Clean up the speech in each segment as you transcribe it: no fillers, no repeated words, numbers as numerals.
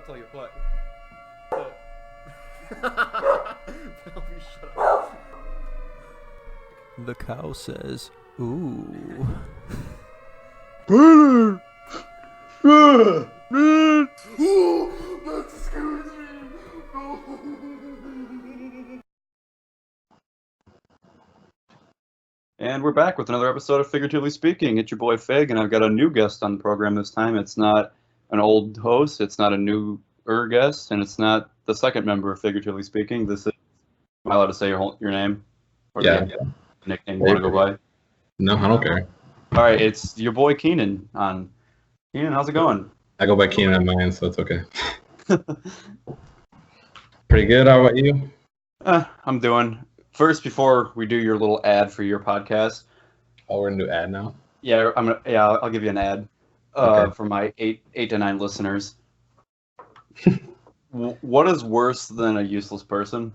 tell you what. Shut up. The cow says, ooh. And we're back with another episode of Figuratively Speaking. It's your boy Fig, and I've got a new guest on the program this time. It's not an old host, it's not a newer guest, and it's not the second member of Figuratively Speaking. This is, am I allowed to say your name? Or yeah. Nickname you want to go by? No, I don't care. All right, it's your boy Keenan on. Keenan, how's it going? I go by Keenan on mine, so it's okay. Pretty good. How about you? I'm doing. First, before we do your little ad for your podcast. Oh, we're gonna do ad now? Yeah, I'll give you an ad Okay. for my eight to nine listeners. What is worse than a useless person?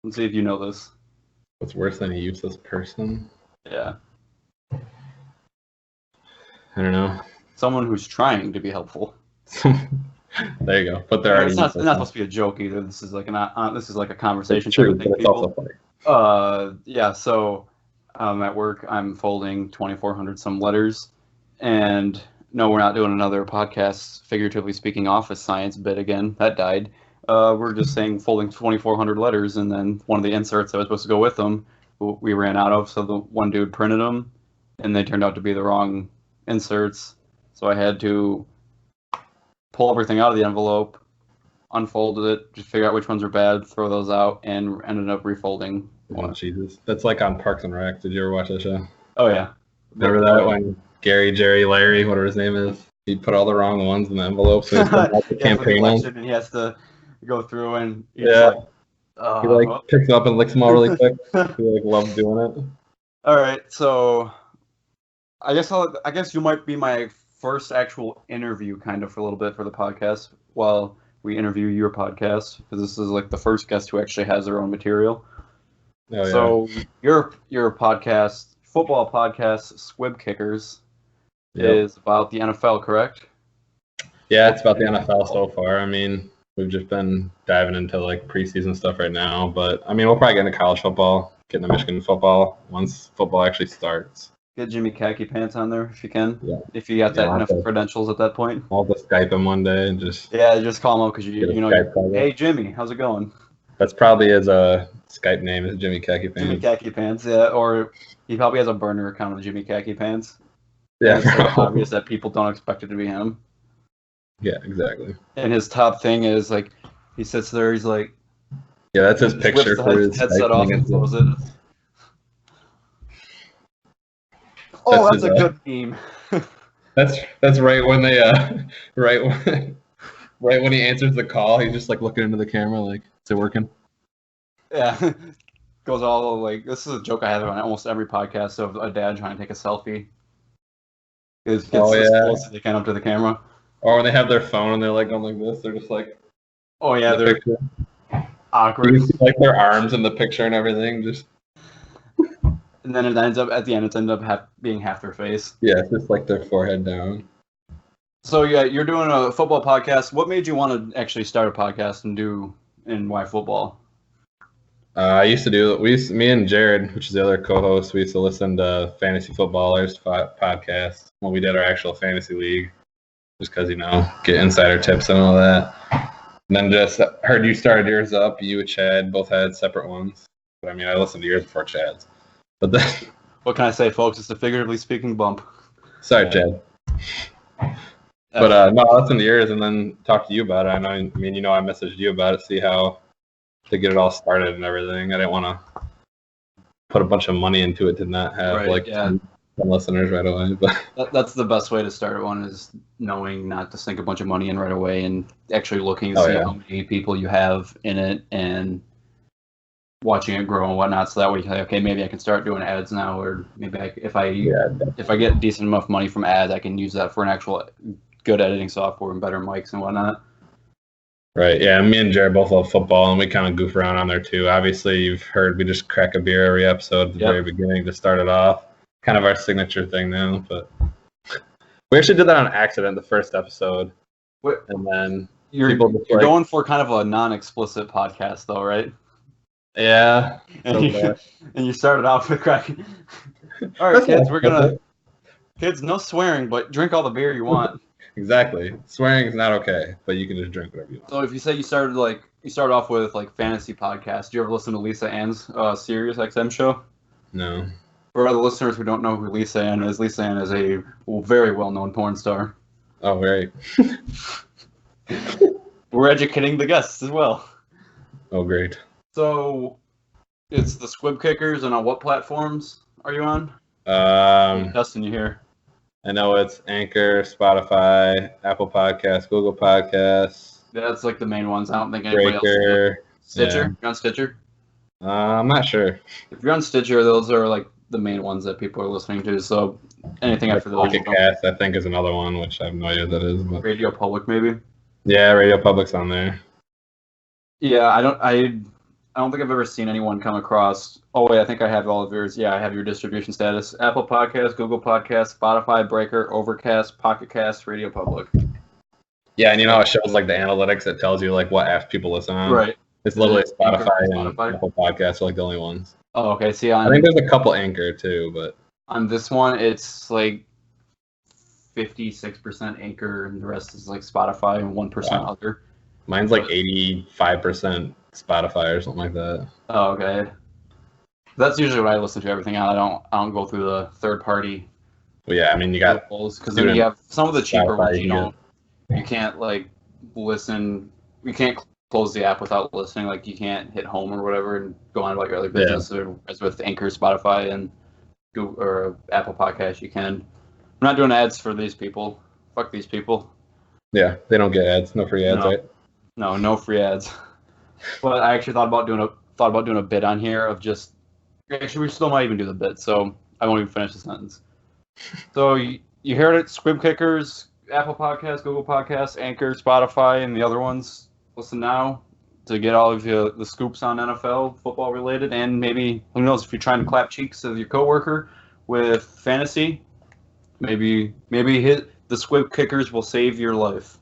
Let's see if you know this. What's worse than a useless person? Yeah. I don't know. Someone who's trying to be helpful. There you go. But they're already. It's not supposed to be a joke either. This is like this is like a conversation. It's true, but it's also funny. Yeah. So, at work, I'm folding 2,400 some letters, and no, we're not doing another podcast. Figuratively speaking, office science bit again. That died. We're just saying folding 2,400 letters, and then one of the inserts that was supposed to go with them, we ran out of. So the one dude printed them, and they turned out to be the wrong inserts. So I had to pull everything out of the envelope, unfolded it, just figure out which ones are bad, throw those out, and ended up refolding. Oh, Jesus. That's like on Parks and Rec. Did you ever watch that show? Oh, yeah. Remember that when Gary, Jerry, Larry, whatever his name is, he put all the wrong ones in the envelope, so he's the campaign ones. And he has to go through and he picks it up and licks them all really quick. He loves doing it. All right, so I guess you might be my first actual interview kind of for a little bit for the podcast while we interview your podcast, because this is like the first guest who actually has their own material. Oh, yeah. So your podcast, football podcast, Squib Kickers, is about the NFL, correct? Yeah, it's about the NFL so far. I mean, we've just been diving into like preseason stuff right now, but I mean, we'll probably get into college football, get into Michigan football once football actually starts. Get Jimmy Khaki Pants on there if you can. Yeah. If you got that enough credentials at that point. I'll just Skype him one day and just call him up because you know, hey Jimmy, how's it going? That's probably his Skype name is Jimmy Khaki Pants. Jimmy Khaki Pants, yeah, or he probably has a burner account of Jimmy Khaki Pants. Yeah, it's so obvious that people don't expect it to be him. Yeah, exactly. And his top thing is like he sits there, he's like, yeah, that's his picture for his headset off and close it. Oh, that's a good meme. That's right when they right when he answers the call, he's just like looking into the camera like, is it working? Yeah. Goes all like, this is a joke I have on almost every podcast of a dad trying to take a selfie. It gets as close as they can up to the camera. Or when they have their phone and they're like going like this, they're just like, oh yeah, they're picture. Awkward. You see, like their arms in the picture and everything, just. And then it ends up at the end. It ends up being half their face. Yeah, it's just like their forehead down. So yeah, you're doing a football podcast. What made you want to actually start a podcast and why football? I used to do. Me and Jared, which is the other co-host, we used to listen to Fantasy Footballers podcast when we did our actual fantasy league, just because get insider tips and all that. And then just heard you started yours up. You and Chad both had separate ones, but I mean, I listened to yours before Chad's. But then, what can I say, folks? It's a figuratively speaking bump. Sorry, Chad. But no, I listened to yours and then talked to you about it. I messaged you about it, see how to get it all started and everything. I didn't want to put a bunch of money into it to not have 10 listeners right away. But that's the best way to start one, is knowing not to sink a bunch of money in right away and actually looking to see how many people you have in it and watching it grow and whatnot, so that way you can say, okay, maybe I can start doing ads now, or maybe if I get decent enough money from ads, I can use that for an actual good editing software and better mics and whatnot. Right, yeah, me and Jared both love football, and we kind of goof around on there too. Obviously, you've heard we just crack a beer every episode at the very beginning to start it off. Kind of our signature thing now, but we actually did that on accident the first episode. And then You're People just you're like- going for kind of a non-explicit podcast, though, right? Yeah. And So you, bad. and you started off with cracking. All right, kids, kids, no swearing, but drink all the beer you want. Exactly. Swearing is not okay, but you can just drink whatever you want. So if you say you started off with like fantasy podcast, do you ever listen to Lisa Ann's Sirius XM show? No. For other listeners who don't know who Lisa Ann is a very well-known porn star. Oh, right. We're educating the guests as well. Oh, great. So it's the Squib Kickers, and on what platforms are you on? Dustin, you here? I know it's Anchor, Spotify, Apple Podcasts, Google Podcasts. That's like the main ones. I don't think anybody else. Breaker. Stitcher? Yeah. You're on Stitcher? I'm not sure. If you're on Stitcher, those are like the main ones that people are listening to. So anything after those. Pocket Cast, I think, is another one, which I have no idea what that is. But Radio Public, maybe. yeah, Radio Public's on there. Yeah, I don't think I've ever seen anyone come across. Oh wait, I think I have all of yours. Yeah, I have your distribution status: Apple Podcasts, Google Podcasts, Spotify, Breaker, Overcast, Pocket Cast, Radio Public. Yeah, and you know how it shows like the analytics. It tells you like what apps people listen on. Right. It's literally Anchor, Spotify and Spotify? Apple Podcasts are like the only ones. Oh, okay. See, I think there's a couple Anchor too, but on this one, it's like 56% Anchor, and the rest is like Spotify and 1% other. mine's like 85% Spotify or something like that. Oh, okay. That's usually what I listen to everything on. I don't go through the third party Well, yeah, I mean you got because then you have some of the cheaper Spotify, ones. You can't like listen. You can't close the app without listening. Like you can't hit home or whatever and go on about your other business. Or as with Anchor, Spotify, and Google or Apple Podcasts, you can. I'm not doing ads for these people. Fuck these people. Yeah, they don't get ads, no free ads, No. right? No free ads. But I actually thought about doing a bit on here of just. Actually, we still might even do the bit, so I won't even finish the sentence. So you heard it, Squib Kickers, Apple Podcasts, Google Podcasts, Anchor, Spotify, and the other ones. Listen now to get all of the scoops on NFL, football related, and maybe, who knows, if you're trying to clap cheeks with your coworker with fantasy, maybe hit the Squib Kickers will save your life.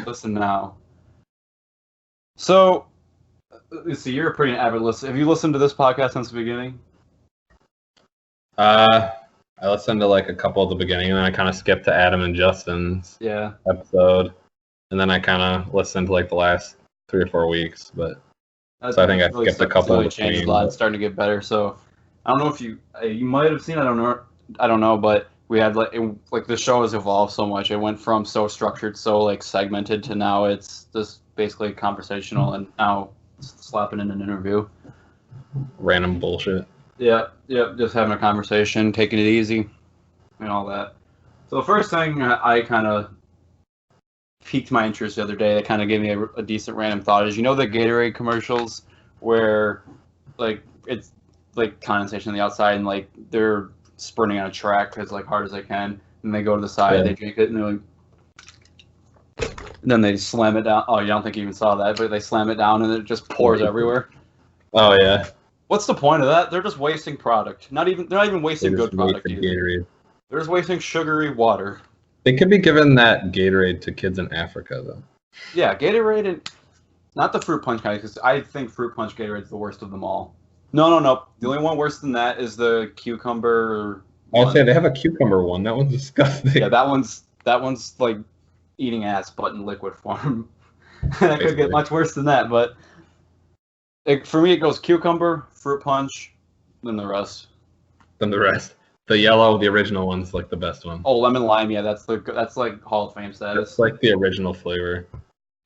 Listen now. So, let's see, you're a pretty avid listener. Have you listened to this podcast since the beginning? I listened to like a couple at the beginning, and then I kind of skipped to Adam and Justin's episode, and then I kind of listened to like the last 3 or 4 weeks. But so I think I skipped a couple. It's really changed a lot. It's starting to get better. So I don't know if you might have seen. I don't know, but we had like the show has evolved so much. It went from so structured, so like segmented, to now it's just basically conversational, and now slapping in an interview. Random bullshit. Yeah, just having a conversation, taking it easy, and all that. So the first thing I kind of piqued my interest the other day, that kind of gave me a decent random thought, is the Gatorade commercials where like it's like condensation on the outside, and like they're sprinting on a track as like hard as they can, and they go to the side, they drink it, and they're like, and then they slam it down. Oh, you don't think you even saw that, but they slam it down, and it just pours everywhere. Oh yeah. What's the point of that? They're just wasting product. They're not even wasting good product either. Gatorade. They're just wasting sugary water. They could be giving that Gatorade to kids in Africa, though. Yeah, Gatorade, and not the fruit punch kind, because I think fruit punch Gatorade is the worst of them all. No. The only one worse than that is the cucumber. I'll say they have a cucumber one. That one's disgusting. Yeah, that one's like eating ass, but in liquid form. That could get much worse than that, but for me, it goes cucumber, fruit punch, then the rest. The yellow, the original one's like the best one. Oh, lemon lime, yeah, that's like Hall of Fame status. It's like the original flavor.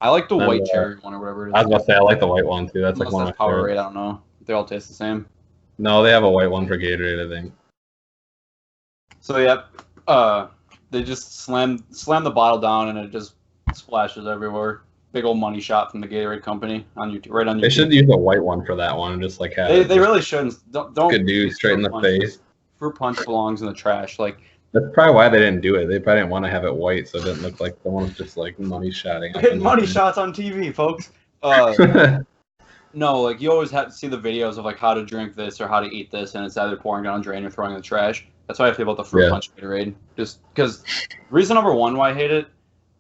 I like the white cherry one or whatever it is. I was about to say I like the white one too. That's like one of my Powerade, favorites. I don't know. They all taste the same. No, they have a white one for Gatorade, I think. So they just slam the bottle down, and it just splashes everywhere. Big old money shot from the Gatorade company on YouTube, right on YouTube. They should use a white one for that one, and just like have They really shouldn't. Don't good dude straight in the face. Fruit punch belongs in the trash. Like that's probably why they didn't do it. They probably didn't want to have it white, so it didn't look like someone was just like money shotting. hitting money shots on TV, folks. No, like you always have to see the videos of like how to drink this or how to eat this, and it's either pouring down a drain or throwing in the trash. That's why I feel about the fruit punch Gatorade. Just because reason number one why I hate it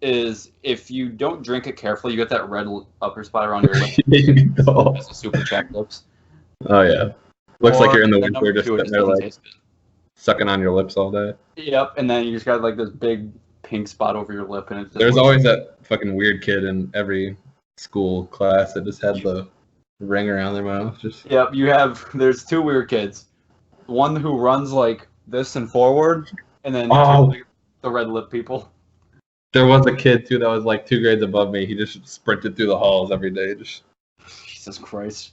is if you don't drink it carefully, you get that red upper spot around your lip. Oh. That's a super chapped lips. Oh yeah. Looks like Or you're in the number winter just two, it sitting there doesn't like taste good. sucking on your lips all day. Yep, and then you just got like this big pink spot over your lip, and it just There's looks- always that fucking weird kid in every school class that just had the ring around their mouth. Just Yep, there's two weird kids. One who runs like this and forward, and then the red lip people. there was a kid too that was like 2 grades above me. He just sprinted through the halls every day. Just Jesus Christ.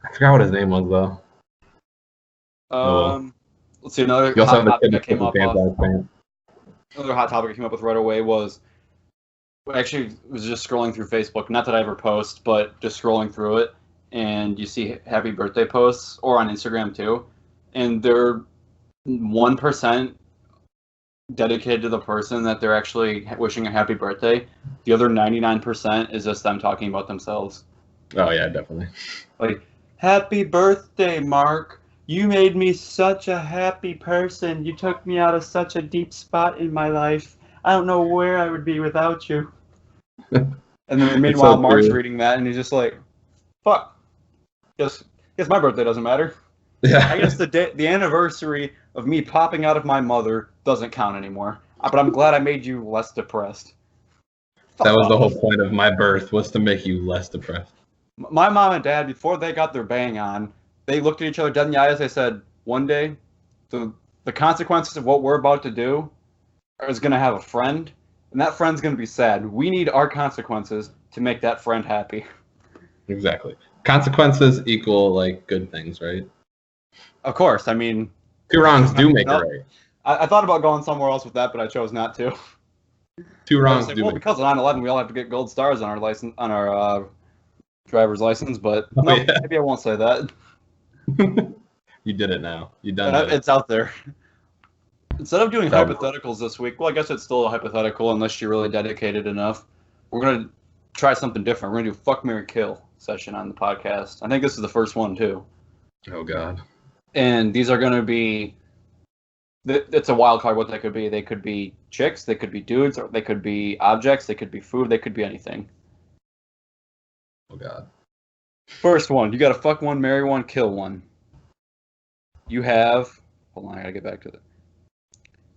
I forgot what his name was though. Let's see, another You also hot have the topic kid that came with up. the pants pants. Another hot topic I came up with right away was actually was just scrolling through Facebook. Not that I ever post, but just scrolling through it, and you see happy birthday posts, or on Instagram too, and they're 1% dedicated to the person that they're actually wishing a happy birthday. The other 99% is just them talking about themselves. Oh yeah, definitely. Like, happy birthday, Mark. You made me such a happy person. You took me out of such a deep spot in my life. I don't know where I would be without you. And then meanwhile, so Mark's true. reading that, and he's just like, fuck. Guess my birthday doesn't matter. Yeah. I guess the anniversary of me popping out of my mother doesn't count anymore. But I'm glad I made you less depressed. That was the whole point of my birth, was to make you less depressed. My mom and dad, before they got their bang on, they looked at each other dead in the eyes. They said, one day, the consequences of what we're about to do is going to have a friend, and that friend's going to be sad. We need our consequences to make that friend happy. Exactly. Consequences equal like good things, right? Of course. I mean, 2 wrongs do make it no, right. I thought about going somewhere else with that, but I chose not to. 2 wrongs Like, do well, make because of 9/11, we all have to get gold stars on our license, on our driver's license, but Oh, no, yeah. maybe I won't say that. You did it now. You done it. It's out there. Instead of doing Probably. hypotheticals this week, well, I guess it's still a hypothetical unless you're really dedicated enough. We're going to try something different. We're going to do Fuck, Marry, Kill session on the podcast. I think this is the first one, too. Oh, God. And these are going to be... It's a wild card what they could be. They could be chicks, they could be dudes, or they could be objects, they could be food, they could be anything. Oh, God. First one, you got to fuck one, marry one, kill one. You have... Hold on, I got to get back to it.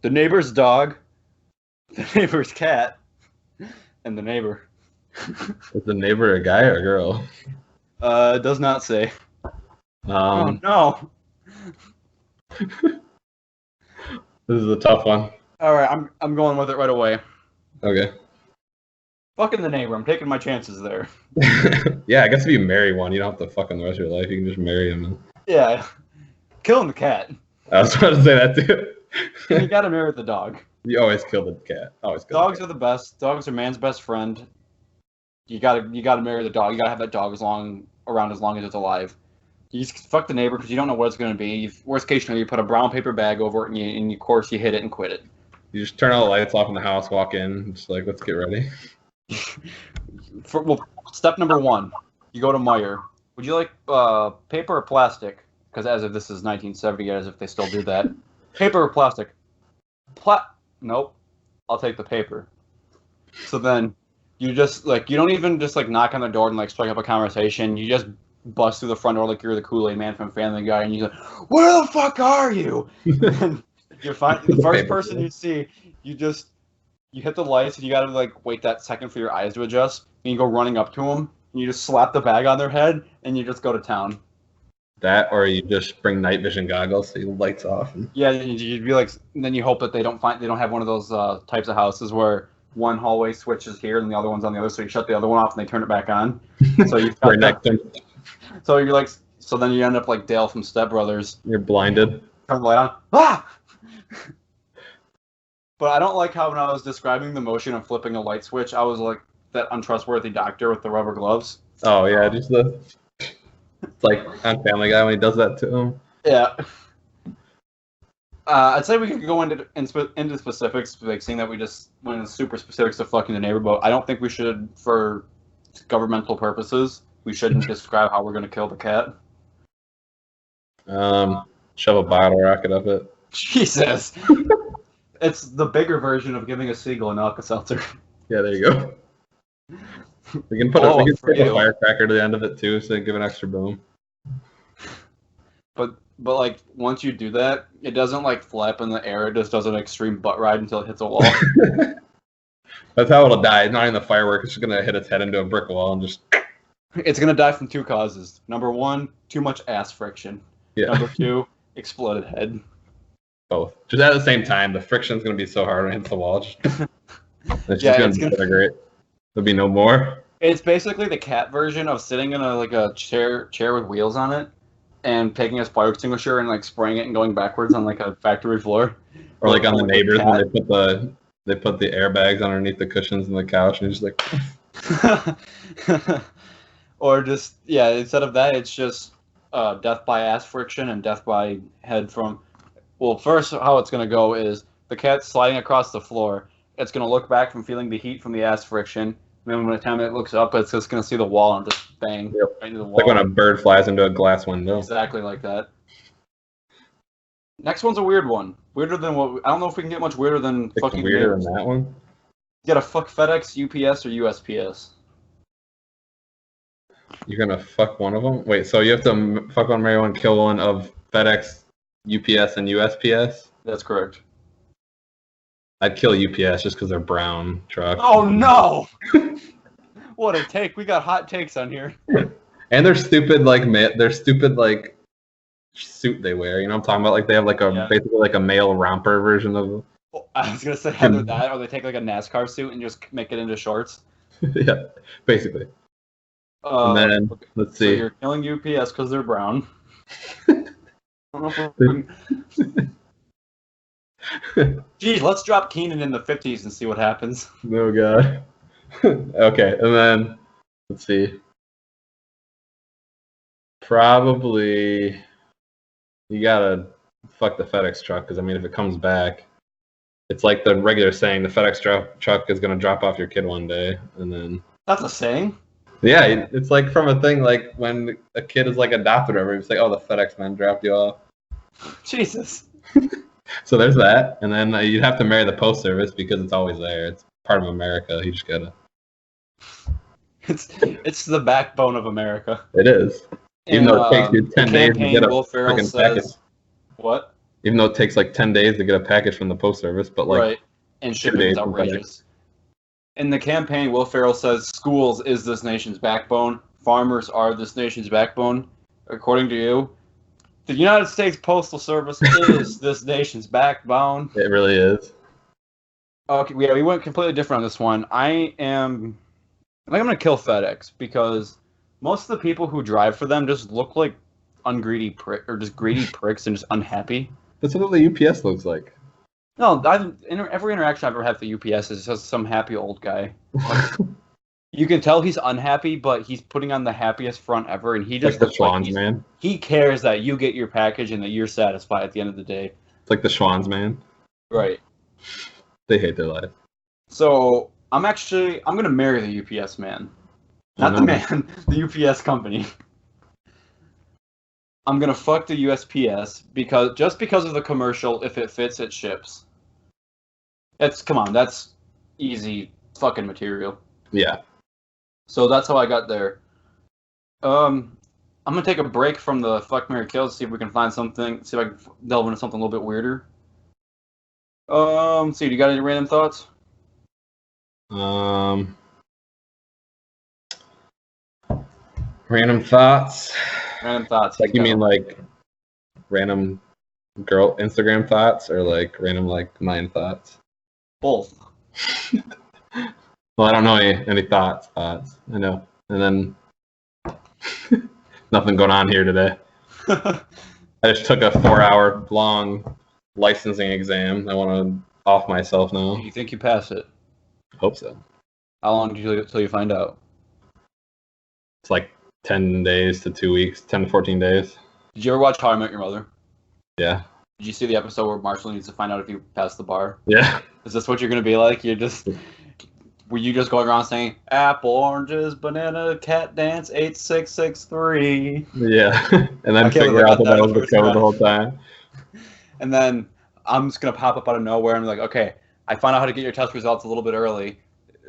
The neighbor's dog, the neighbor's cat, and the neighbor. Is the neighbor a guy or a girl? It does not say. Oh, no. This is a tough one. All right, I'm going with it right away. Okay. Fucking the neighbor. I'm taking my chances there. Yeah, I guess if you marry one, you don't have to fuck him the rest of your life. You can just marry him. Yeah. Killing the cat. I was about to say that too. And you gotta marry the dog. You always kill the cat. Always kill Dogs the are the best. Dogs are man's best friend. You gotta marry the dog. You gotta have that dog around as long as it's alive. You just fuck the neighbor because you don't know what it's gonna be. Worst case scenario, you put a brown paper bag over it and of course you hit it and quit it. You just turn all the lights off in the house, walk in, just like, let's get ready. Step number 1, you go to Meijer. Would you like paper or plastic? Because as if this is 1970, as if they still do that. Paper or plastic? Nope. I'll take the paper. So then you just you don't even just knock on the door and strike up a conversation. You just bust through the front door like you're the Kool-Aid man from Family Guy, and you're like, "Where the fuck are you?" And you find the first person you see. You hit the lights, and you gotta wait that second for your eyes to adjust. And you go running up to them, and you just slap the bag on their head, and you just go to town. That, or you just bring night vision goggles so the lights off. Yeah, you'd be and then you hope that they don't have one of those types of houses where one hallway switch is here and the other one's on the other, so you shut the other one off and they turn it back on. So you right next to him. So you're so then you end up like Dale from Step Brothers. You're blinded. Turn the light on. Ah! But I don't like how when I was describing the motion of flipping a light switch, I was like that untrustworthy doctor with the rubber gloves. Oh yeah, just it's like on Family Guy when he does that to him. Yeah. I'd say we could go into specifics, seeing that we just went into super specifics to fucking the neighbor, but I don't think we should, for governmental purposes, we shouldn't describe how we're going to kill the cat. Shove a bottle rocket up it. Jesus. It's the bigger version of giving a seagull an Alka-Seltzer. Yeah, there you go. We can put Blow we up can for tape a you. firecracker to the end of it too, so give an extra boom. But like once you do that, it doesn't like flap in the air. It just does an extreme butt ride until it hits a wall. That's how it'll die. It's not even the firework. It's just gonna hit its head into a brick wall and just. It's gonna die from 2 causes. Number 1, too much ass friction. Yeah. Number 2, exploded head. Both. Just at the same time. The friction's gonna be so hard when it hits the wall. It's Yeah, just it's gonna gonna- disintegrate. There'll be no more. It's basically the cat version of sitting in a chair with wheels on it, and taking a fire extinguisher and like spraying it and going backwards on like a factory floor. Or like on the Like a neighbors when cat. they put the airbags underneath the cushions in the couch and it's just like. Or just instead of that, it's just death by ass friction and death by head from. Well, first, how it's gonna go is the cat's sliding across the floor. It's gonna look back from feeling the heat from the ass friction. Then by the time it looks up, it's just gonna see the wall and just bang right into the wall. Like when a bird flies into a glass window. Exactly like that. Next one's a weird one. Weirder than what I don't know if we can get much weirder than It's fucking weirder names. than that one. You gotta fuck FedEx, UPS, or USPS. You're gonna fuck one of them. Wait, so you have to fuck one, marry one, kill one of FedEx, UPS, and USPS. That's correct. I'd kill UPS just because they're brown truck. Oh no! What a take. We got hot takes on here. And they're stupid like suit they wear. You know what I'm talking about? Like they have like a basically like a male romper version of. I was gonna say either that or they take like a NASCAR suit and just make it into shorts. Yeah, basically. And then let's So see. you're killing UPS because they're brown. I don't know if Geez, let's drop Keenan in the 50s and see what happens. Oh god. Okay, and then let's see. Probably you gotta fuck the FedEx truck because I mean if it comes back, it's like the regular saying the FedEx truck is gonna drop off your kid one day, and then That's a saying. yeah, it's like from a thing like when a kid is like adopted or whatever, it's like oh the FedEx man dropped you off. Jesus. So there's that, and then you'd have to marry the post service because it's always there. It's part of America. You just gotta. It's the backbone of America. It is. Even though it takes you 10 days to get a Ferrell freaking package. What? Even though it takes like 10 days to get a package from the post service, but like Right. And shipping is outrageous. In the campaign, Will Ferrell says schools is this nation's backbone. Farmers are this nation's backbone. According to you, the United States Postal Service is this nation's backbone. it really is. Okay, yeah, we went completely different on this one. I think I'm gonna kill FedEx because most of the people who drive for them just look like greedy pricks and just unhappy. That's what the UPS looks like. No, every interaction I've ever had with the UPS is just some happy old guy. Like, you can tell he's unhappy, but he's putting on the happiest front ever, and he just like the Schwann's man. He cares that you get your package and that you're satisfied at the end of the day. It's like the Schwann's man. Right. They hate their life. So I'm gonna marry the UPS man, not the man, the UPS company. I'm gonna fuck the USPS because of the commercial. If it fits, it ships. That's easy fucking material. Yeah. So that's how I got there. I'm gonna take a break from the fuck, marry, kill, see if we can find something. See if I can delve into something a little bit weirder. See, do you got any random thoughts? Random thoughts. Random thoughts. Like you mean like random girl Instagram thoughts or like random like mind thoughts? Both. Well, I don't know any thoughts. I know. And then nothing going on here today. I just took a 4-hour long licensing exam. I want to off myself now. You think you pass it? Hope so. How long till you find out? It's like 10 days to 2 weeks, 10 to 14 days. Did you ever watch How I Met Your Mother? Yeah. Did you see the episode where Marshall needs to find out if you passed the bar? Yeah. Is this what you're gonna be like? Were you just going around saying apple, oranges, banana, cat dance, 8663? Yeah. And then figure out that was the code the whole time. And then I'm just gonna pop up out of nowhere and be like, okay, I found out how to get your test results a little bit early.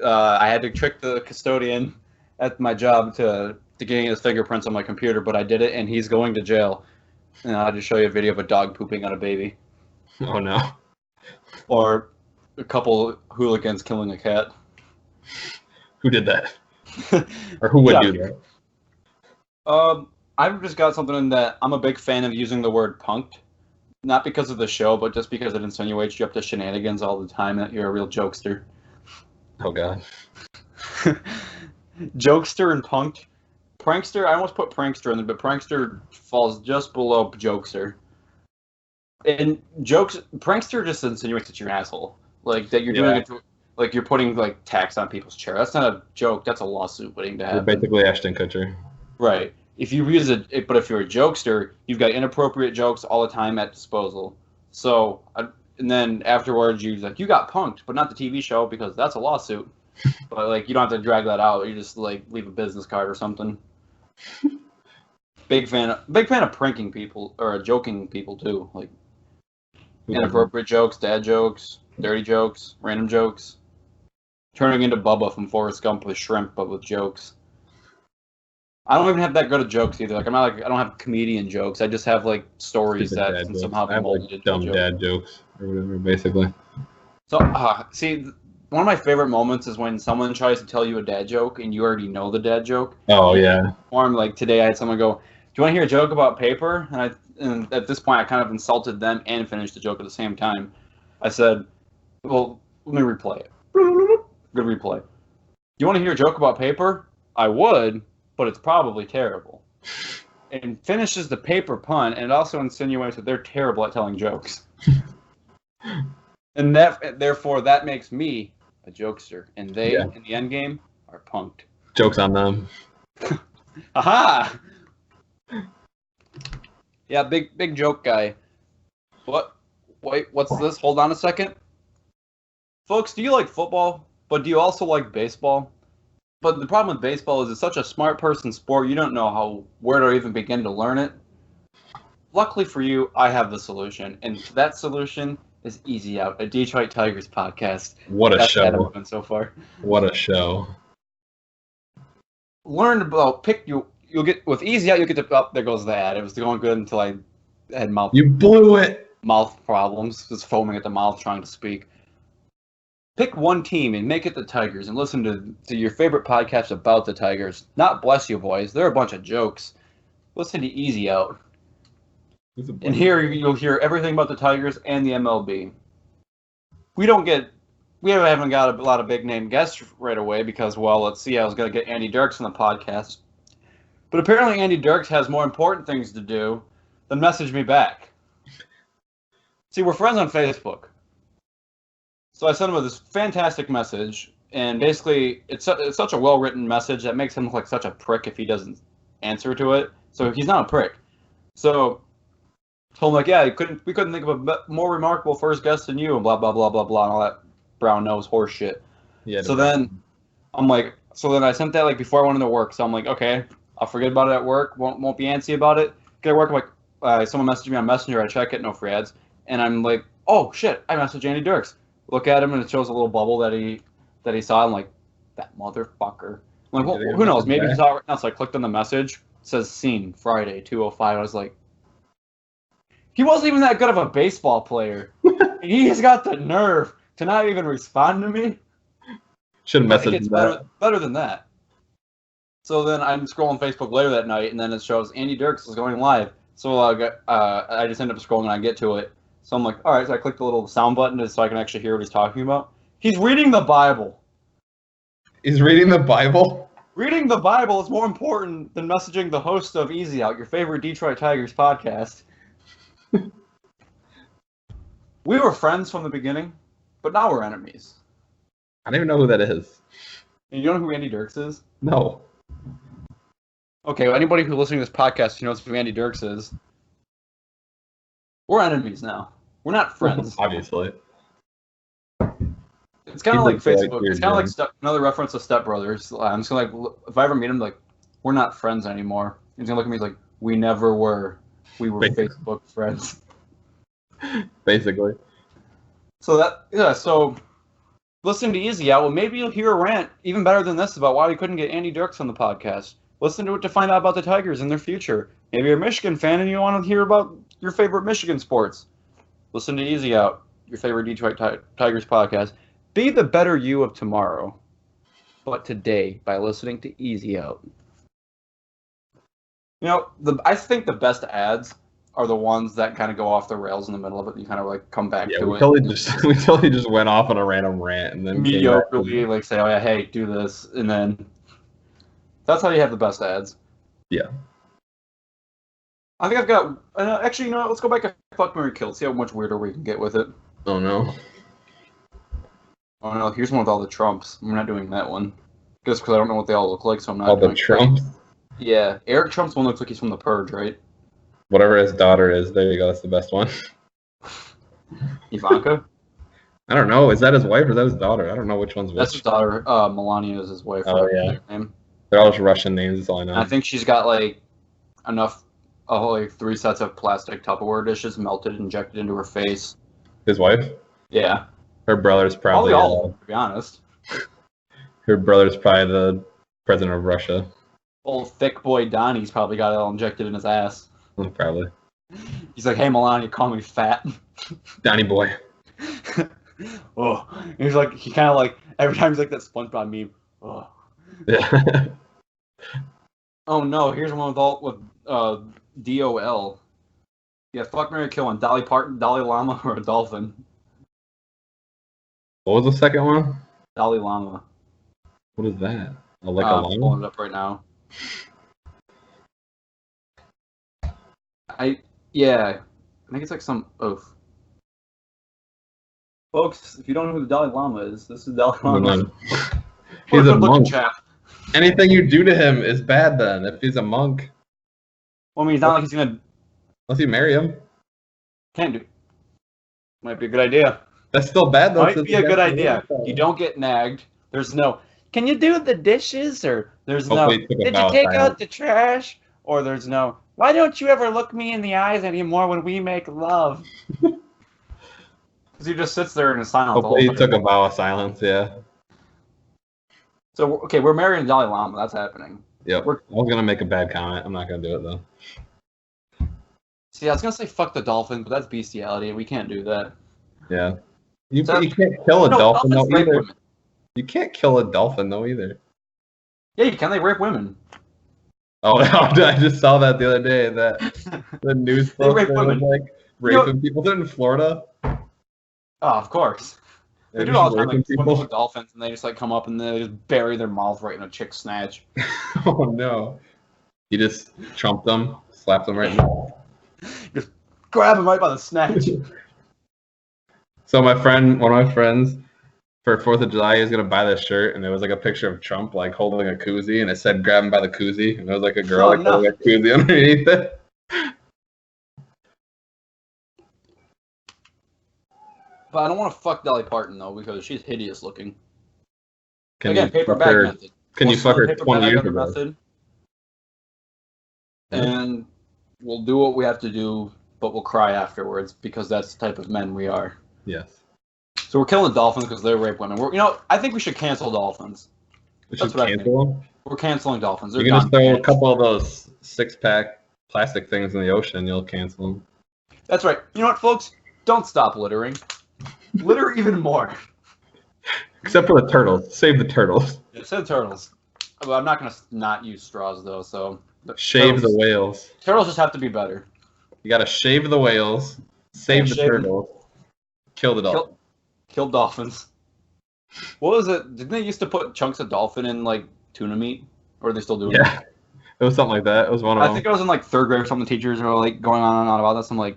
I had to trick the custodian at my job to getting his fingerprints on my computer, but I did it, and he's going to jail. And I'll just show you a video of a dog pooping on a baby. Oh no. Or a couple hooligans killing a cat. Who did that? Or who would do that? I've just got something in that I'm a big fan of using the word punked. Not because of the show, but just because it insinuates you up to shenanigans all the time, that you're a real jokester. Oh god. Jokester and punked. Prankster, I almost put prankster in there, but prankster falls just below jokester. And prankster just insinuates that you're an asshole. Like, that you're doing it to, like, you're putting, like, tax on people's chair. That's not a joke, that's a lawsuit waiting to happen. You're basically Ashton Kutcher. Right. If you use it, but if you're a jokester, you've got inappropriate jokes all the time at disposal. So, and then afterwards, you're like, you got punked, but not the TV show because that's a lawsuit. But like, you don't have to drag that out. You just like leave a business card or something. Big fan of pranking people or joking people too. Like inappropriate jokes, dad jokes, dirty jokes, random jokes. Turning into Bubba from Forrest Gump with shrimp, but with jokes. I don't even have that good of jokes either. Like I don't have comedian jokes. I just have like stories that can somehow be molded into dumb dad jokes or whatever, basically. So, see, one of my favorite moments is when someone tries to tell you a dad joke and you already know the dad joke. Oh yeah. Or I'm like today, I had someone go, "Do you want to hear a joke about paper?" And at this point, I kind of insulted them and finished the joke at the same time. I said, "Well, let me replay it." Good replay. You want to hear a joke about paper? I would, but it's probably terrible. And finishes the paper pun, and it also insinuates that they're terrible at telling jokes. And therefore, that makes me a jokester, and they, in the end game, are punked. Joke's on them. Aha! Yeah, big joke guy. What? Wait, what's this? Hold on a second. Folks, do you like football? But do you also like baseball? But the problem with baseball is it's such a smart person sport, you don't know where to even begin to learn it. Luckily for you, I have the solution. And that solution is Easy Out, a Detroit Tigers podcast. What a show. So far. What a show. Learn about, you'll get, with Easy Out, you'll get to, oh, there goes the ad. It was going good until I had You blew it! Mouth problems, just foaming at the mouth trying to speak. Pick one team and make it the Tigers and listen to your favorite podcast about the Tigers. Not Bless You Boys. They're a bunch of jokes. Listen to Easy Out. And here you'll hear everything about the Tigers and the MLB. We haven't got a lot of big name guests right away because, well, let's see, I was going to get Andy Dirks on the podcast. But apparently Andy Dirks has more important things to do than message me back. See, we're friends on Facebook. So I sent him this fantastic message, and basically it's such a well-written message that makes him look like such a prick if he doesn't answer to it. So he's not a prick. So told him like, yeah, we couldn't think of a more remarkable first guest than you, and blah blah blah blah blah, and all that brown nose horse shit. Yeah. So then I sent that like before I went into work. So I'm like, okay, I'll forget about it at work. Won't be antsy about it. Get at work, I'm like, someone messaged me on Messenger. I check it, no free ads, and I'm like, oh shit, I messaged Andy Dirks. Look at him, and it shows a little bubble that he saw. I'm like, that motherfucker. I'm like, well, who knows? Maybe he saw it right now. So I clicked on the message. It says seen Friday 2:05. I was like, he wasn't even that good of a baseball player. He's got the nerve to not even respond to me. Shouldn't message him better than that. So then I'm scrolling Facebook later that night, and then it shows Andy Dirks is going live. So I just end up scrolling and I get to it. So I'm like, all right, so I click the little sound button so I can actually hear what he's talking about. He's reading the Bible. He's reading the Bible? Reading the Bible is more important than messaging the host of Easy Out, your favorite Detroit Tigers podcast. We were friends from the beginning, but now we're enemies. I don't even know who that is. And you don't know who Andy Dirks is? No. Okay, well, anybody who's listening to this podcast who knows who Andy Dirks is, we're enemies now. We're not friends. Obviously. It's kind of like Facebook. It's kind of like another reference to Step Brothers. I'm just going to, like, if I ever meet him, like, we're not friends anymore. He's going to look at me like, we never were. We were Facebook friends. Basically. So Listen to Easy Out. Well, maybe you'll hear a rant even better than this about why we couldn't get Andy Dirks on the podcast. Listen to it to find out about the Tigers and their future. Maybe you're a Michigan fan and you want to hear about your favorite Michigan sports. Listen to Easy Out, your favorite Detroit Tigers podcast. Be the better you of tomorrow, but today by listening to Easy Out. You know, I think the best ads are the ones that kind of go off the rails in the middle of it. And you kind of like come back to we it. Totally just went off on a random rant and then mediocrely like say, oh yeah, hey, do this, and then that's how you have the best ads. Yeah. I think I've got. Actually, you know what? Let's go back to Fuck, Marry, Kill. See how much weirder we can get with it. Oh no. Oh no! Here's one with all the Trumps. We're not doing that one. Just because I don't know what they all look like, so I'm not. All the Trumps. Yeah, Eric Trump's one looks like he's from The Purge, right? Whatever his daughter is, there you go. That's the best one. Ivanka? I don't know. Is that his wife or is that his daughter? I don't know which one's which. That's his daughter. Melania is his wife. Oh yeah. Name. They're all just Russian names. That's all I know. And I think she's got like enough, like 3 sets of plastic Tupperware dishes melted, injected into her face. His wife? Yeah. Her brother's probably. All of them, to be honest. Her brother's probably the president of Russia. Old thick boy Donnie's probably got it all injected in his ass. Probably. He's like, hey, Melania, call me fat. Donnie boy. Oh, and he's like, he kind of like, every time he's like that SpongeBob meme. Oh. Yeah. Oh no, here's one with DOL. Yeah, fuck, marry, kill on Dolly Parton, Dalai Lama, or a dolphin. What was the second one? Dalai Lama. What is that? A llama? I'm pulling it up right now. I think it's like some oath. Folks, if you don't know who the Dalai Lama is, this is Dalai Lama. He's a monk. Chap. Anything you do to him is bad then, if he's a monk. Well, I mean, it's not like he's gonna... Unless you marry him. Can't do. Might be a good idea. That's still bad though. Might be a good idea. You don't get nagged. There's no, can you do the dishes? Or there's no, did you take out the trash? Or there's no, why don't you ever look me in the eyes anymore when we make love? Because he just sits there in silence. Hopefully he took a vow of silence, yeah. So, okay, we're marrying Dalai Lama. That's happening. Yep. I was going to make a bad comment. I'm not going to do it, though. See, I was going to say fuck the dolphin, but that's bestiality. We can't do that. Yeah. You can't kill a dolphin, though, either. You can't kill a dolphin, though, either. Yeah, you can. They rape women. Oh, no, I just saw that the other day. That the news poster was like raping people in Florida. Oh, of course. They do it all the time, like swimming with dolphins, and they just like come up and they just bury their mouth right in a chick's snatch. Oh no! You just trumped them, slapped them right in the... Just grab him right by the snatch. So one of my friends, for 4th of July, he was gonna buy this shirt, and there was like a picture of Trump like holding a koozie, and it said "Grab him by the koozie," and it was like a girl holding a koozie underneath it. But I don't want to fuck Dolly Parton though because she's hideous looking. Paper bag method. Can you fuck her 20 years ago? Method, and we'll do what we have to do, but we'll cry afterwards because that's the type of men we are. Yes. So we're killing dolphins because they rape women. I think we should cancel dolphins. We should cancel them? We're canceling dolphins. You can just throw a couple of those 6-pack plastic things in the ocean, you'll cancel them. That's right. You know what, folks? Don't stop littering. Litter even more. Except for the turtles. Save the turtles. Yeah, save the turtles. Well, I'm not going to not use straws, though, so... Shave the whales. Turtles just have to be better. You got to shave the whales, save the turtles, kill the dolphins. Kill dolphins. What was it? Didn't they used to put chunks of dolphin in, like, tuna meat? Or are they still doing it? Yeah. It was something like that. It was one of them. I think I was in, like, 3rd grade or something. Teachers were, like, going on and on about this. I'm like...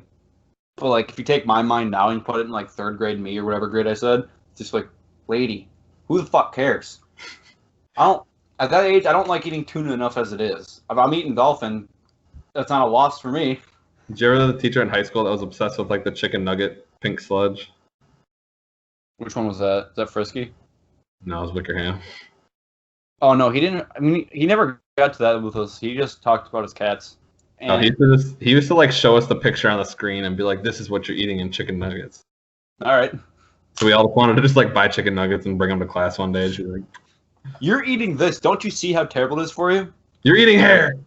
But, like, if you take my mind now and put it in, like, 3rd grade me or whatever grade I said, it's just like, lady, who the fuck cares? At that age, I don't like eating tuna enough as it is. If I'm eating dolphin, that's not a loss for me. Did you ever have a teacher in high school that was obsessed with, like, the chicken nugget pink sludge? Which one was that? Is that Frisky? No, it was Wickerham. Oh, no, he didn't. I mean, he never got to that with us. He just talked about his cats. And he used to like show us the picture on the screen and be like, "This is what you're eating in chicken nuggets." All right. So we all wanted to just like buy chicken nuggets and bring them to class one day. And she's like, "You're eating this. Don't you see how terrible it is for you?" "You're eating hair."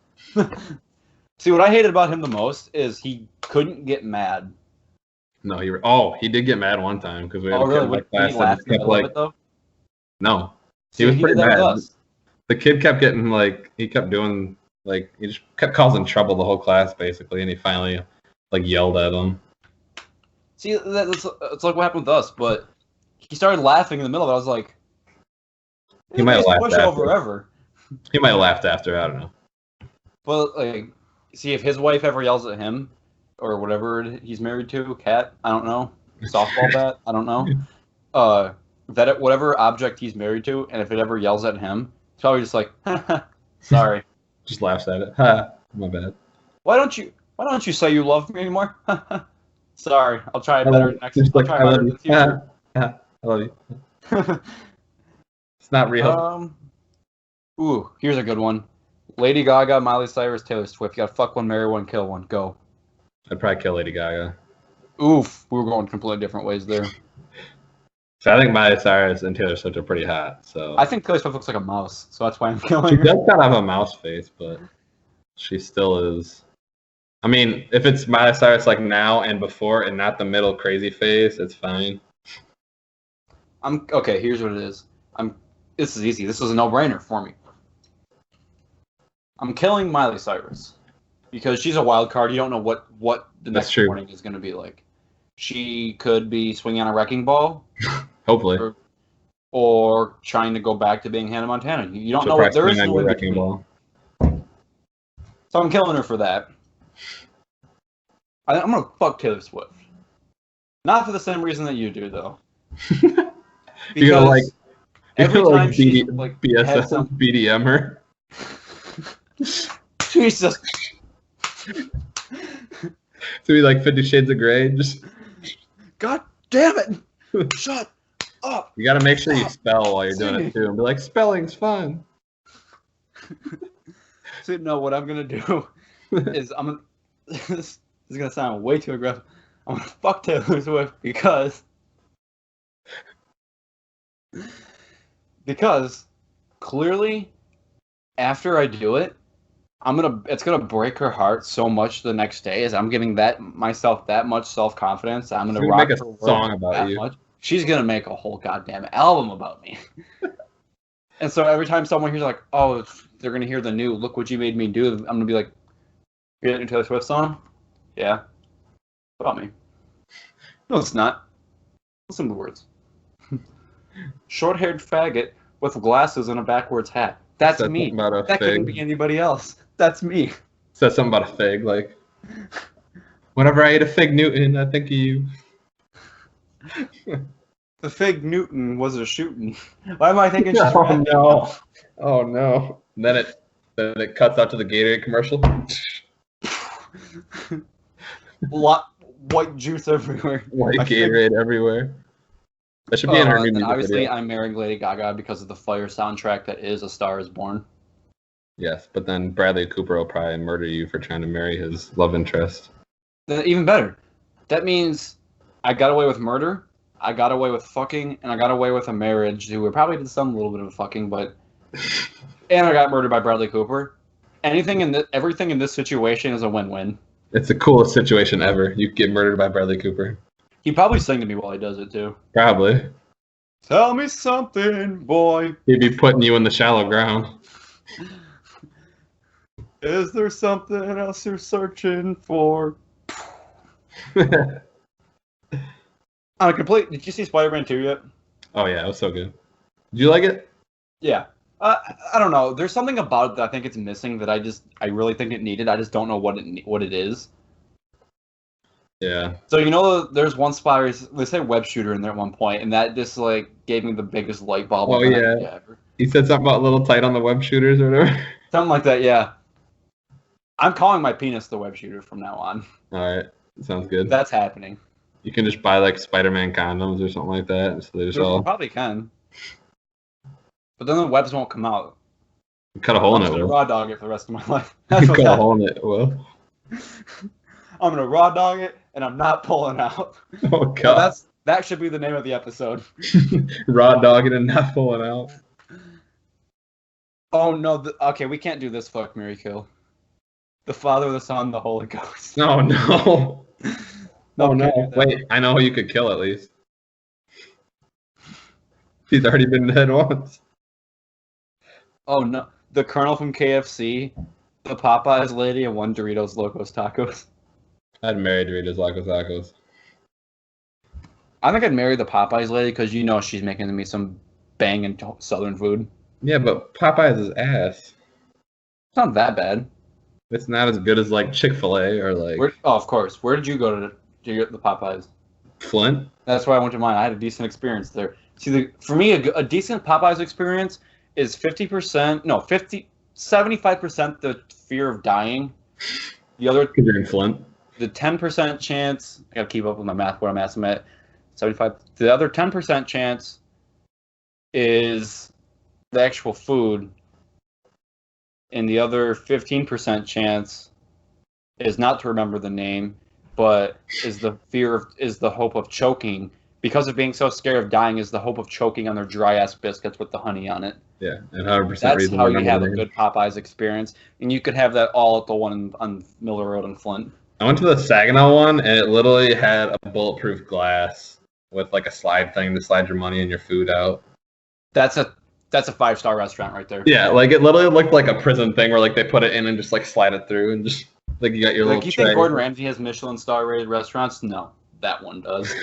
See, what I hated about him the most is he couldn't get mad. No, he did get mad one time because we had Oh, a kid really? in my Did he class laugh that in the kept middle of like, it, though? no, See, he was did pretty that with mad. us. The kid kept getting like he kept doing like he just kept causing trouble the whole class basically, and he finally like yelled at him. See, it's like what happened with us, but he started laughing in the middle of it. I was like, He might have laughed pushover after. ever. He might have laughed after. I don't know. But like, see, if his wife ever yells at him or whatever he's married to, cat, I don't know, softball bat, I don't know, that whatever object he's married to, and if it ever yells at him, it's probably just like, sorry. Just laughs at it. Ha, my bad. Why don't you say you love me anymore? Sorry, I'll try it better next. Just like, I'll try better in the future. I love you. It's not real. Ooh, here's a good one. Lady Gaga, Miley Cyrus, Taylor Swift. You gotta fuck one, marry one, kill one. Go. I'd probably kill Lady Gaga. Oof, we were going completely different ways there. So I think Miley Cyrus and Taylor Swift are pretty hot. So I think Taylor Swift looks like a mouse, so that's why I'm killing she her. does kind of have a mouse face, but she still is. I mean, if it's Miley Cyrus like now and before, and not the middle crazy face, it's fine. Okay. Here's what it is. This is easy. This was a no-brainer for me. I'm killing Miley Cyrus because she's a wild card. You don't know what the next morning is going to be like. She could be swinging on a wrecking ball, hopefully, or trying to go back to being Hannah Montana. You don't know what there is no wrecking ball. So I'm killing her for that. I'm gonna fuck Taylor Swift. Not for the same reason that you do, though. You're gonna like every time she like BDM her. Jesus. To be like 50 Shades of Grey, just. God damn it! Shut up. You gotta make sure you spell while you're doing it too, and be like, spelling's fun. So no, what I'm gonna do is this is gonna sound way too aggressive. I'm gonna fuck Taylor Swift because clearly after I do it, it's gonna break her heart so much the next day as I'm giving myself that much self-confidence. I'm gonna rock make a song about you. Much. She's gonna make a whole goddamn album about me. And so every time someone hears like, oh, they're gonna hear the new "Look What You Made Me Do," I'm gonna be like, "Hear that new Taylor Swift song? Yeah, about me." No, it's not. Listen to the words. Short-haired faggot with glasses and a backwards hat. That's me. That couldn't be anybody else. That's me. Said something about a fig, like, whenever I eat a fig Newton, I think of you. The fig Newton was a shooting. Why am I thinking? Oh no! Oh no! And then it cuts out to the Gatorade commercial. White juice everywhere. White Gatorade everywhere. That should be in her new music obviously, video. I'm marrying Lady Gaga because of the fire soundtrack that is A Star Is Born. Yes, but then Bradley Cooper will probably murder you for trying to marry his love interest. Then even better. That means I got away with murder, I got away with fucking, and I got away with a marriage who probably did some little bit of fucking, but and I got murdered by Bradley Cooper. Everything in this situation is a win-win. It's the coolest situation ever. You get murdered by Bradley Cooper. He'd probably sing to me while he does it too. Probably. Tell me something, boy. He'd be putting you in the shallow ground. Is there something else you're searching for? On a complete. Did you see Spider-Man 2 yet? Oh yeah, it was so good. Did you like it? Yeah. I don't know. There's something about it that I think it's missing that I really think it needed. I just don't know what it is. Yeah. So there's one spot where they say Webshooter in there at one point, and that just like gave me the biggest light bulb. Oh yeah. Ever. He said something about a little tight on the web shooters or whatever. Something like that. Yeah. I'm calling my penis the Webshooter from now on. All right. Sounds good. That's happening. You can just buy like Spider-Man condoms or something like that. So they just all... You probably can. But then the webs won't come out. Cut a hole in it. I'm gonna raw dog it for the rest of my life. Cut a hole in it, Will. I'm gonna raw dog it, and I'm not pulling out. Oh god. That should be the name of the episode. Raw dogging and not pulling out. Oh no! Okay, we can't do this. Fuck, Mary, kill. The Father, the Son, the Holy Ghost. No, no. No, Oh no! Wait, I know who you could kill at least. He's already been dead once. Oh no! The Colonel from KFC, the Popeyes lady, and one Doritos Locos Tacos. I'd marry Doritos Locos Tacos. I think I'd marry the Popeyes lady because you know she's making me some banging Southern food. Yeah, but Popeyes is ass. It's not that bad. It's not as good as like Chick-fil-A or like. Of course. Where did you go to get the Popeyes? Flint. That's why I went to mine. I had a decent experience there. See, for me, a decent Popeyes experience is 75% the fear of dying. The other, Because you're in Flint. the 10% chance. I gotta keep up with my math. What I'm at 75. The other 10% chance is the actual food, and the other 15% chance is not to remember the name, but is the hope of choking. Because of being so scared of dying, is the hope of choking on their dry ass biscuits with the honey on it. Yeah, and 100%. That's how you have a good Popeyes experience, and you could have that all at the one on Miller Road in Flint. I went to the Saginaw one, and it literally had a bulletproof glass with like a slide thing to slide your money and your food out. That's a 5-star restaurant right there. Yeah, like it literally looked like a prison thing where like they put it in and just like slide it through and just like you got your little you tray. think Gordon Ramsay has Michelin star rated restaurants? No, that one does.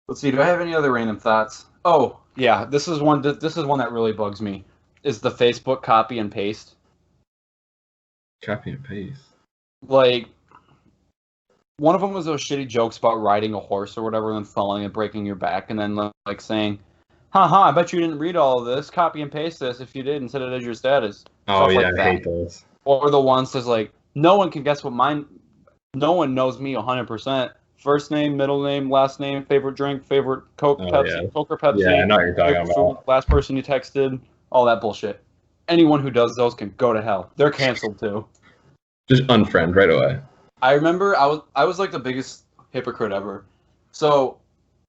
Let's see. Do I have any other random thoughts? Oh yeah, this is one that really bugs me. Is the Facebook copy and paste? Copy and paste. Like, one of them was those shitty jokes about riding a horse or whatever, and then falling and breaking your back, and then like saying, "Haha, I bet you didn't read all of this. Copy and paste this if you did, and set it as your status." Oh Stuff yeah, like I hate those. Or the ones that's like, no one can guess what mine. No one knows me 100%. First name, middle name, last name, favorite drink, favorite Coke, Pepsi, yeah. Coke or Pepsi. Yeah, I know what you're talking favorite about. food, last person you texted, all that bullshit. Anyone who does those can go to hell. They're canceled too. Just unfriend right away. I remember I was like the biggest hypocrite ever. So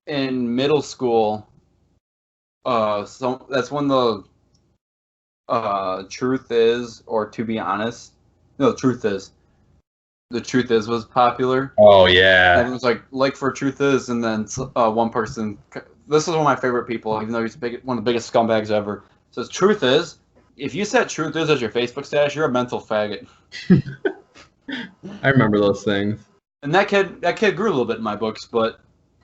in middle school, so that's when the truth is, or to be honest, no, the truth is was popular. Oh yeah. And it was like for truth is, and then one person. This is one of my favorite people, even though he's one of the biggest scumbags ever. Says truth is, if you set truth is as your Facebook status, you're a mental faggot. I remember those things. And that kid grew a little bit in my books, but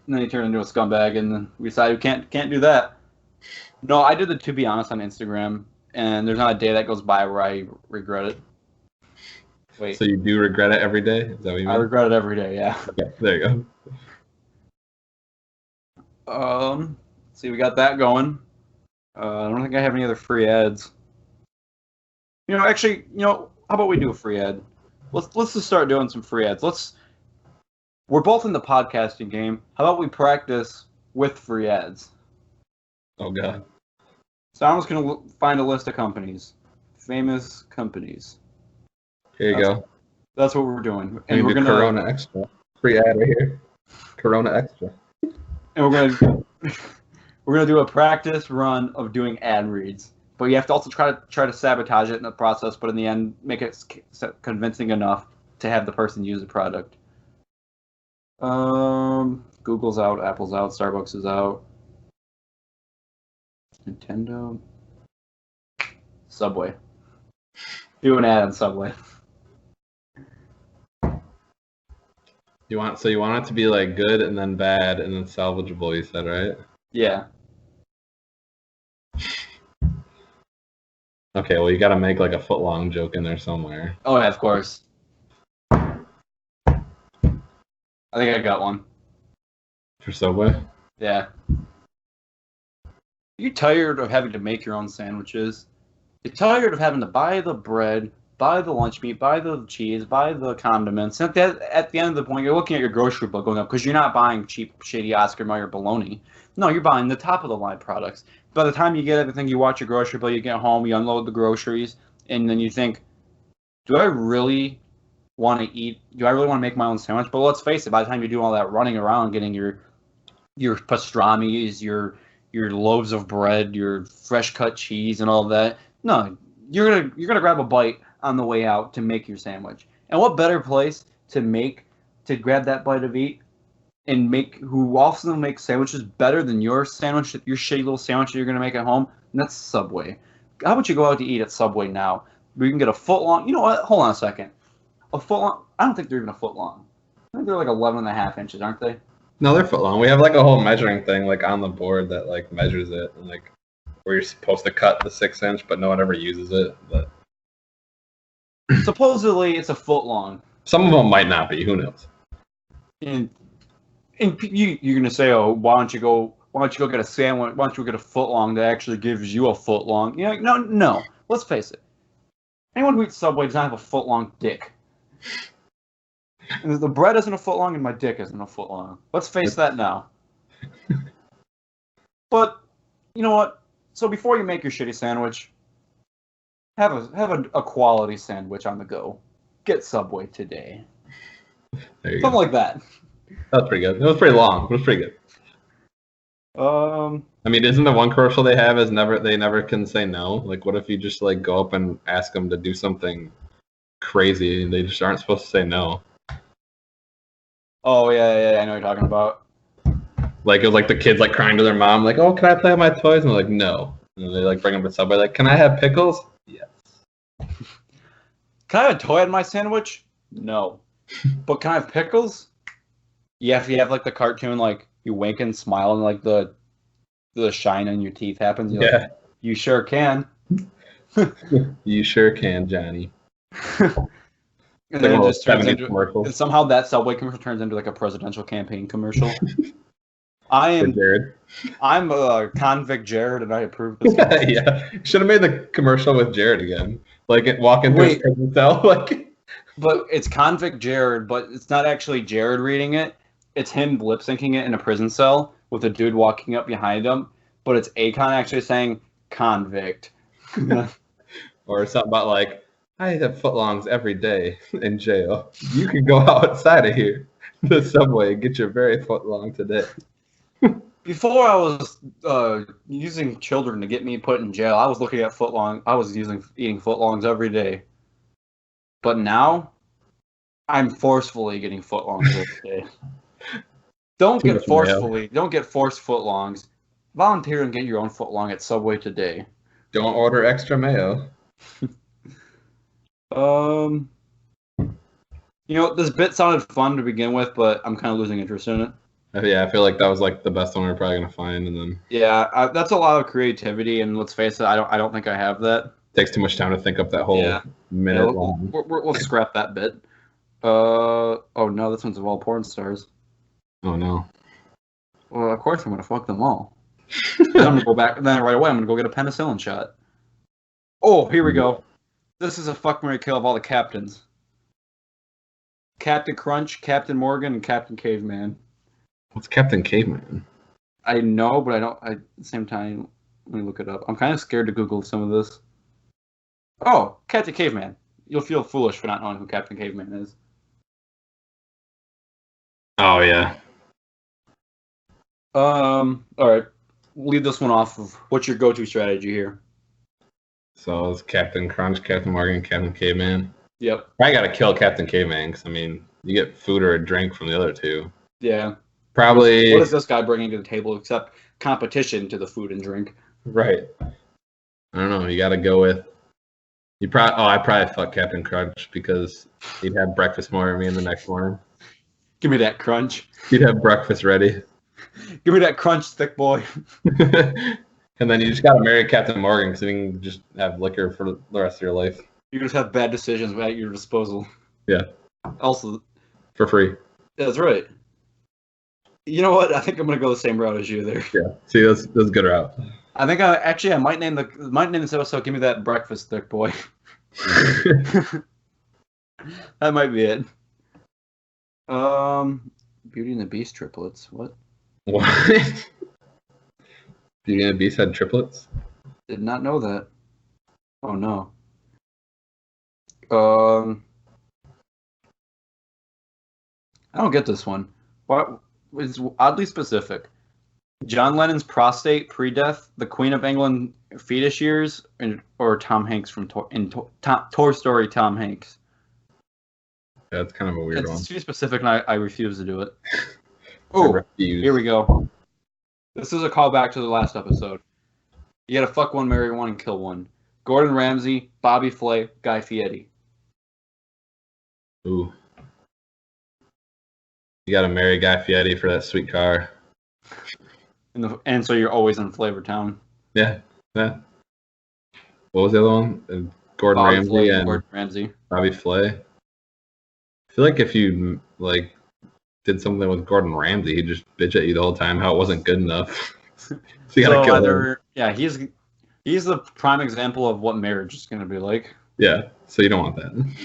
then he turned into a scumbag, and then we decided we can't do that. No, I did the to be honest on Instagram, and there's not a day that goes by where I regret it. Wait. So you do regret it every day? Is that what you mean? I regret it every day, yeah. Okay, there you go. See, we got that going. I don't think I have any other free ads. Actually, how about we do a free ad? Let's just start doing some free ads. We're both in the podcasting game. How about we practice with free ads? Oh god. So I'm just gonna find a list of companies, famous companies. Here you go. That's what we're doing, and we're gonna Corona Extra. Free ad right here. Corona Extra. And we're gonna do a practice run of doing ad reads. But you have to also try to sabotage it in the process, but in the end, make it convincing enough to have the person use the product. Google's out, Apple's out, Starbucks is out, Nintendo, Subway. Do an ad on Subway. You want it to be like good and then bad and then salvageable, you said, right? Yeah. Okay, well you gotta make like a foot-long joke in there somewhere. Oh yeah, of course. I think I got one. For Subway? Yeah. You're tired of having to make your own sandwiches. You're tired of having to buy the bread, buy the lunch meat, buy the cheese, buy the condiments. And at the end of the point, you're looking at your grocery bill going up because you're not buying cheap, shitty Oscar Mayer bologna. No, you're buying the top of the line products. By the time you get everything, you watch your grocery bill, you get home, you unload the groceries, and then you think, do I really want to eat. Do I really want to make my own sandwich? But let's face it, by the time you do all that running around, getting your pastrami's, your loaves of bread, your fresh cut cheese, and all that, no, you're gonna grab a bite on the way out to make your sandwich. And what better place to grab that bite of meat and who also makes sandwiches better than your sandwich, your shitty little sandwich that you're gonna make at home? And that's Subway. How about you go out to eat at Subway now? We can get a foot long. You know what? Hold on a second. A foot long. I don't think they're even a foot long. I think they're like 11.5 inches, aren't they? No, they're foot long. We have like a whole measuring thing like on the board that like measures it, and like where you're supposed to cut the 6-inch, but no one ever uses it. But supposedly it's a foot long. Some of them might not be. Who knows? And you're gonna say, oh, why don't you go get a sandwich? Why don't you go get a foot long that actually gives you a foot long? Yeah, no. Let's face it. Anyone who eats Subway does not have a foot long dick. And the bread isn't a foot long, and my dick isn't a foot long. Let's face that now. But you know what? So before you make your shitty sandwich, have a quality sandwich on the go. Get Subway today. Something like that. That's pretty good. It was pretty long. It was pretty good. I mean, isn't the one commercial they have is they never can say no? Like, what if you just like go up and ask them to do something crazy and they just aren't supposed to say no? Oh yeah, I know what you're talking about. Like, it was like the kids like crying to their mom, like, "Oh, can I play with my toys?" And they're like, "No." And they like bring them to Subway, like, "Can I have pickles?" Yes. Can I have a toy in my sandwich? No. But can I have pickles? Yeah, if you have like the cartoon, like you wink and smile and like the shine in your teeth happens. You're like, you sure can. You sure can, Johnny. And then it just turns into, and somehow that Subway commercial turns into like a presidential campaign commercial. I'm convict Jared, and I approve this. Yeah, should have made the commercial with Jared again, like walking through his prison cell, like. But it's convict Jared, but it's not actually Jared reading it. It's him lip syncing it in a prison cell with a dude walking up behind him. But it's Akon actually saying convict. Or something about like, I have footlongs every day in jail. You can go outside of here, the Subway, and get your very footlong today. Before I was using children to get me put in jail, I was looking at footlong. I was eating footlongs every day. But now, I'm forcefully getting footlongs every day. Don't get forced footlongs. Volunteer and get your own footlong at Subway today. Don't order extra mayo. You know, this bit sounded fun to begin with, but I'm kind of losing interest in it. Yeah, I feel like that was like the best one we're probably gonna find, and then that's a lot of creativity, and let's face it, I don't think I have that. Takes too much time to think up that whole minute long. We'll scrap that bit. Oh no, this one's of all porn stars. Oh no. Well, of course I'm gonna fuck them all. Then I'm gonna go back. Then right away I'm gonna go get a penicillin shot. Oh, here we go. This is a fuck, marry, kill of all the captains. Captain Crunch, Captain Morgan, and Captain Caveman. What's Captain Caveman? I know, but I don't. At the same time, let me look it up. I'm kind of scared to Google some of this. Oh, Captain Caveman. You'll feel foolish for not knowing who Captain Caveman is. Oh yeah. All right. Leave this one off of. What's your go-to strategy here? So it's Captain Crunch, Captain Morgan, Captain Caveman. Yep. I gotta kill Captain Caveman because I mean you get food or a drink from the other two. Yeah. Probably. What is this guy bringing to the table except competition to the food and drink? Right. I don't know. You gotta go with. I'd probably fuck Captain Crunch because he'd have breakfast more than me in the next morning. Give me that crunch. He'd have breakfast ready. Give me that crunch, thick boy. And then you just gotta marry Captain Morgan because you can just have liquor for the rest of your life. You just have bad decisions at your disposal. Yeah. Also, for free. That's right. You know what? I think I'm gonna go the same route as you there. Yeah. See, that's a good route. I think I might name this episode. Give me that breakfast, thick boy. That might be it. Beauty and the Beast triplets. What? What? Beauty and the Beast had triplets? Did not know that. Oh no. I don't get this one. What is oddly specific? John Lennon's prostate pre-death, the Queen of England fetus years, or Tom Hanks from Toy Story. Tom Hanks. Yeah, that's kind of a weird one. It's too specific, and I refuse to do it. Oh, here we go. This is a callback to the last episode. You gotta fuck one, marry one, and kill one. Gordon Ramsay, Bobby Flay, Guy Fieri. Ooh. You gotta marry Guy Fieri for that sweet car. And so you're always in Flavor Town. Yeah. What was the other one? Gordon Ramsay and Gordon Ramsay. Bobby Flay. I feel like if you did something with Gordon Ramsay, he'd just bitch at you the whole time how it wasn't good enough. So you gotta kill him. Yeah, he's the prime example of what marriage is gonna be like. Yeah, so you don't want that.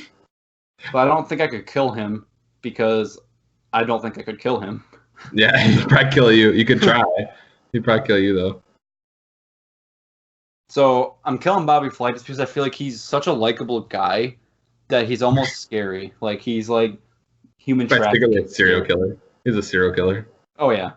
But I don't think I could kill him because I don't think I could kill him. Yeah, he'd probably kill you. You could try. He'd probably kill you though. So I'm killing Bobby Flay just because I feel like he's such a likable guy that he's almost scary. Like he's like human trafficking. Serial killer. He's a serial killer. Oh yeah.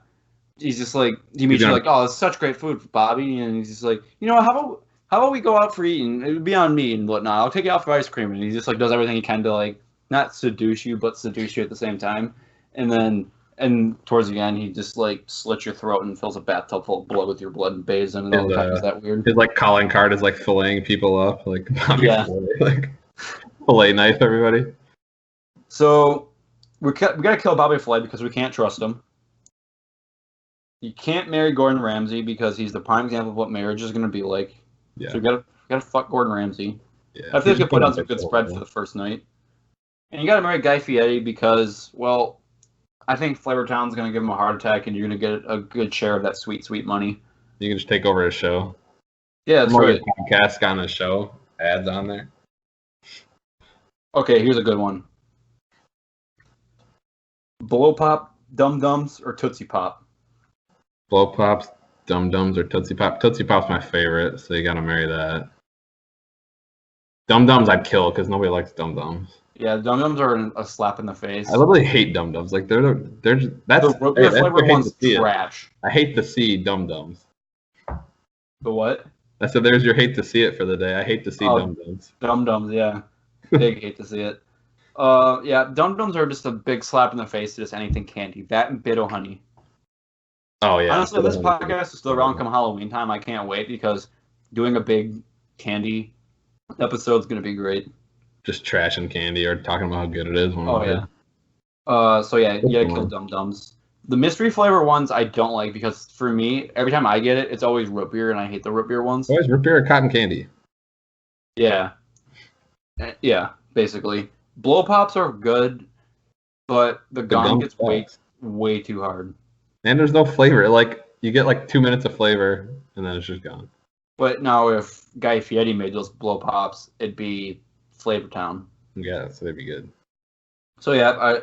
He's just like he meets you like, oh, it's such great food, Bobby, and he's just like, how about we go out for eating? It would be on me and whatnot. I'll take you out for ice cream, and he just like does everything he can to like not seduce you, but seduce you at the same time. And towards the end, he just like slits your throat and fills a bathtub full of blood with your blood and bathes him. And all the time. Is that weird? His like calling card is like filleting people up, like Bobby Flay, like fillet knife everybody. So we gotta kill Bobby Flay because we can't trust him. You can't marry Gordon Ramsay because he's the prime example of what marriage is gonna be like. Yeah. So you gotta fuck Gordon Ramsay. Yeah. I feel like you put on some good spread for the first night. And you gotta marry Guy Fieri because, well, I think Flavor Town's going to give him a heart attack, and you're going to get a good share of that sweet, sweet money. You can just take over his show. Yeah, that's right. Podcast on his show, ads on there. Okay, here's a good one. Blow Pop, Dum Dums, or Tootsie Pop? Blow Pops, Dum Dums, or Tootsie Pop. Tootsie Pop's my favorite, so you got to marry that. Dum Dums I'd kill because nobody likes Dum Dums. Yeah, Dum Dums are a slap in the face. I literally hate Dum Dums. Like that's the root beer flavored one's trash. I hate to see Dum Dums. The what? I said there's your hate to see it for the day. I hate to see Dum Dums. Dum Dums, yeah. Big hate to see it. Yeah, Dum Dums are just a big slap in the face to just anything candy. That and Bit O' Honey. Oh yeah. Honestly, this podcast is still around come Halloween time. I can't wait because doing a big candy episode is gonna be great. Just trashing candy or talking about how good it is. So yeah, you gotta kill Dum Dums. The mystery flavor ones I don't like because for me, every time I get it, it's always root beer, and I hate the root beer ones. Always root beer or cotton candy. Yeah. Yeah, basically. Blow Pops are good, but the gum gets way too hard. And there's no flavor. Like you get like 2 minutes of flavor, and then it's just gone. But now if Guy Fieri made those Blow Pops, it'd be Flavor Town. Yeah, so they'd be good. So yeah,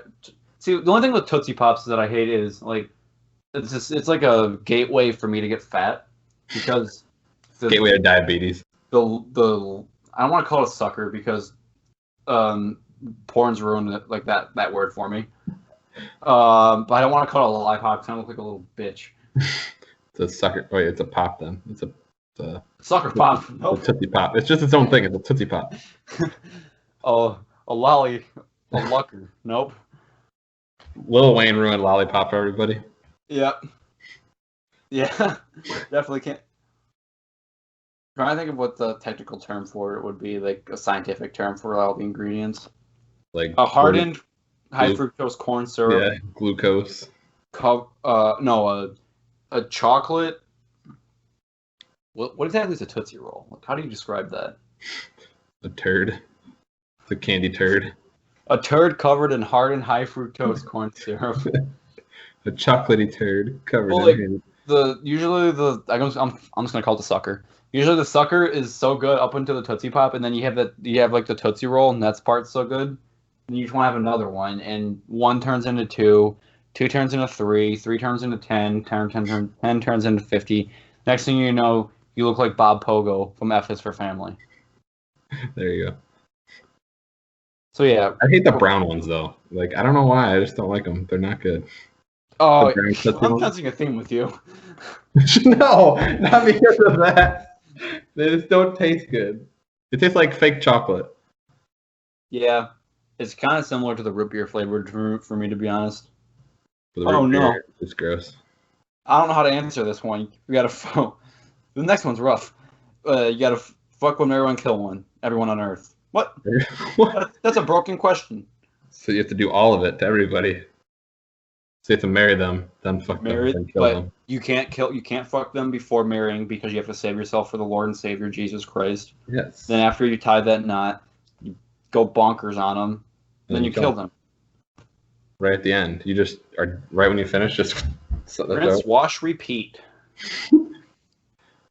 see the only thing with Tootsie Pops that I hate is like it's like a gateway for me to get fat because gateway to diabetes. The I don't want to call it a sucker because porn's ruined it, like that word for me. But I don't want to call it a lollipop because I look like a little bitch. It's a sucker. Wait, it's a pop then. It's a sucker pop. Nope. A Tootsie Pop. It's just its own thing. It's a Tootsie Pop. Oh, a lolly. A lucker. Nope. Lil Wayne ruined lollipop for everybody. Yep. Yeah. Definitely can't. I'm trying to think of what the technical term for it would be, like a scientific term for all the ingredients. Like a hardened high fructose corn syrup. Yeah, glucose. A chocolate. What exactly is a Tootsie Roll? Like, how do you describe that? A turd. It's a candy turd. A turd covered in hardened high fructose corn syrup. A chocolatey turd covered in I'm just gonna call it the sucker. Usually the sucker is so good up until the Tootsie Pop, and then you have like the Tootsie Roll, and that's part's so good. And you just want to have another one, and 1 turns into 2, 2 turns into 3, 3 turns into 10, 10 turns into 50. Next thing you know, you look like Bob Pogo from F is for Family. There you go. So yeah. I hate the brown ones though. Like I don't know why. I just don't like them. They're not good. Oh, The brown Tootsie I'm ones? sensing a theme with you. No, not because of that. They just don't taste good. It tastes like fake chocolate. Yeah, it's kind of similar to the root beer flavored for me, to be honest. The Oh, root beer, no. it's gross. I don't know how to answer this one. We gotta. The next one's rough. You gotta fuck one, marry one, kill one. Everyone on Earth. What? What? That's a broken question. So you have to do all of it to everybody. So you have to marry them, then fuck them, then kill but them. you can't fuck them before marrying because you have to save yourself for the Lord and Savior Jesus Christ. Yes. Then after you tie that knot, you go bonkers on them. Then you kill them. Right at the end. You just are right when you finish. Just rinse, wash, repeat.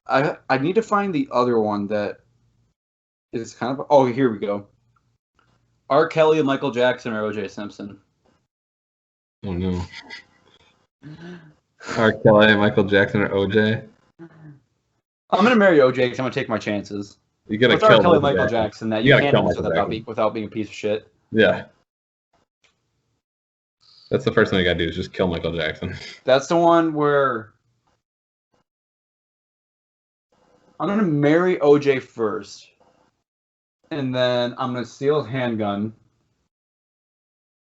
I need to find the other one that is kind of. Oh, here we go. R. Kelly and Michael Jackson or O.J. Simpson. Oh no. R. Kelly, Michael Jackson, or OJ? I'm gonna marry OJ because I'm gonna take my chances. You gotta With kill R. Kelly and Michael Jackson. That you can't answer that without being a piece of shit. Yeah. That's the first thing you gotta do is just kill Michael Jackson. That's the one where I'm gonna marry OJ first, and then I'm gonna steal his handgun.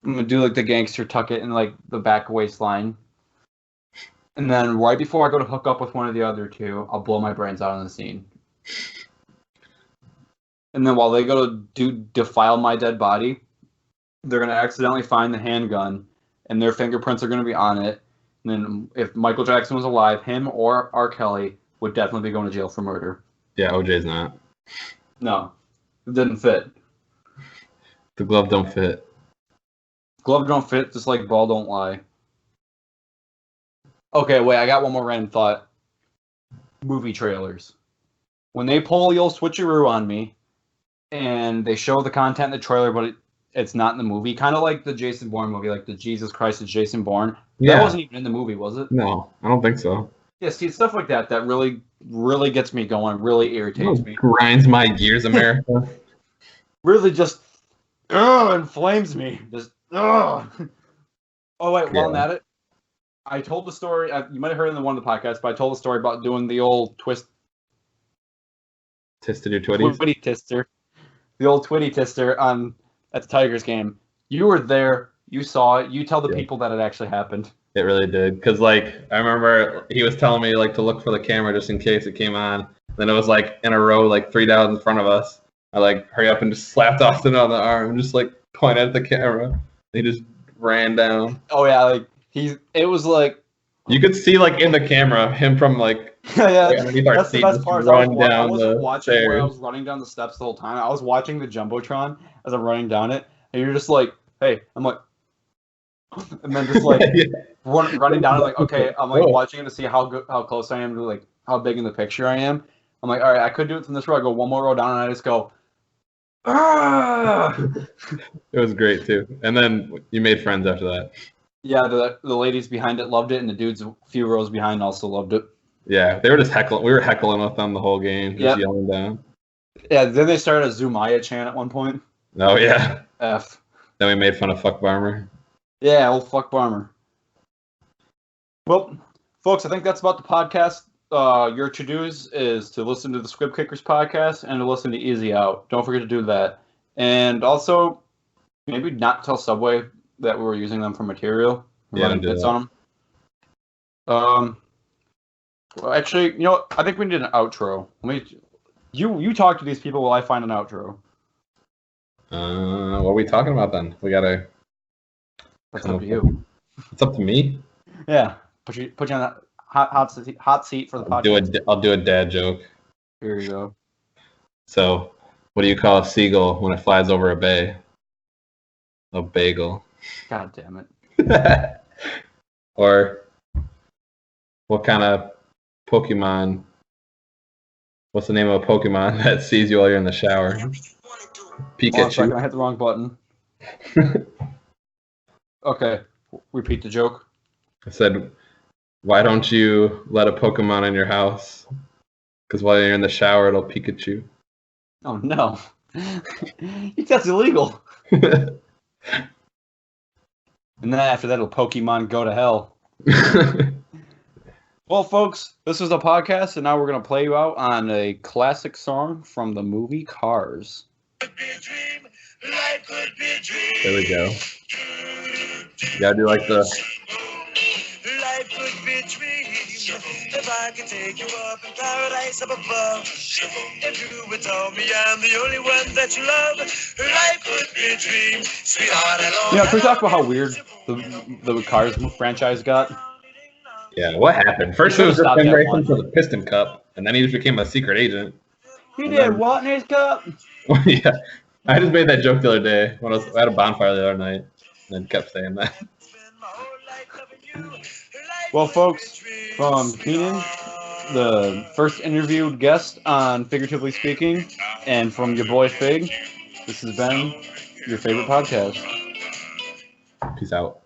I'm gonna do like the gangster, tuck it in like the back waistline. And then right before I go to hook up with one of the other two, I'll blow my brains out on the scene. And then while they go to defile my dead body, they're gonna accidentally find the handgun, and their fingerprints are gonna be on it. And then if Michael Jackson was alive, him or R. Kelly would definitely be going to jail for murder. Yeah, OJ's not. No, it didn't fit. The glove don't fit. Glove don't fit, just like ball don't lie. Okay, wait, I got one more random thought. Movie trailers. When they pull the old switcheroo on me, and they show the content in the trailer, but it's not in the movie, kind of like the Jason Bourne movie, like the Jesus Christ is Jason Bourne. Yeah. That wasn't even in the movie, was it? No, I don't think so. Yeah, see, stuff like that really, really gets me going, really irritates me. Grinds my gears, America. Really just, inflames me. Just, ugh. Oh, wait, while I'm at it, I told the story, you might have heard it in one of the podcasts, but I told the story about doing the old Twisted your twitties? Twitty Tister. The old Twitty Tister at the Tigers game. You were there. You saw it. You tell the people that it actually happened. It really did. Because, like, I remember he was telling me, like, to look for the camera just in case it came on. Then it was, like, in a row, like, 3 down in front of us. I, like, hurry up and just slapped Austin on the arm and just, like, pointed at the camera. He just ran down. Oh, yeah. Like, it was, like... You could see, like, in the camera, him from, like... yeah, underneath our that's the seat, best part. I wasn't watching where I was running down the steps the whole time. I was watching the Jumbotron as I'm running down it. And you're just like, hey, I'm like... And then just, like... yeah. running down it, like, okay, I'm like watching it to see how close I am to like how big in the picture I am. I'm like, all right, I could do it from this row. I go one more row down, and I just go, ah! It was great too. And then you made friends after that. Yeah, the ladies behind it loved it, and the dudes a few rows behind also loved it. Yeah, they were just heckling. We were heckling with them the whole game, just yelling down. Yeah, then they started a Zoomaya chant at one point. Oh yeah. F. Then we made fun of Fuck Barmer. Yeah, old Fuck Barmer. Well, folks, I think that's about the podcast. Your to-dos is to listen to the Squib Kickers podcast and to listen to Easy Out. Don't forget to do that. And also, maybe not tell Subway that we were using them for material. Running bits on them. Well, actually, you know what? I think we need an outro. You talk to these people while I find an outro. What are we talking about then? We gotta... That's up to you. It's up to me? Yeah. Put you on that hot seat for the podcast. I'll do a dad joke. Here you go. So, what do you call a seagull when it flies over a bay? A bagel. God damn it. Or, what kind of Pokemon? What's the name of a Pokemon that sees you while you're in the shower? Pikachu. I hit the wrong button. Okay, repeat the joke. I said, why don't you let a Pokemon in your house? Because while you're in the shower, it'll Pikachu. Oh, no. That's illegal. And then after that, it'll Pokemon go to hell. Well, folks, this was the podcast, and now we're going to play you out on a classic song from the movie Cars. There we go. You gotta do like the... Life could be a dream if I could take you up in paradise up above. If you would tell me I'm the only one that you love, life could be a dream, sweetheart. Can we talk about how weird the Cars franchise got? Yeah, what happened? First it was just him racing for the Piston Cup, and then he just became a secret agent. He did what in his cup? Yeah, I just made that joke the other day when I was at a bonfire the other night, and then kept saying that. Well, folks, from Keenan, the first interviewed guest on Figuratively Speaking, and from your boy Fig, this has been your favorite podcast. Peace out.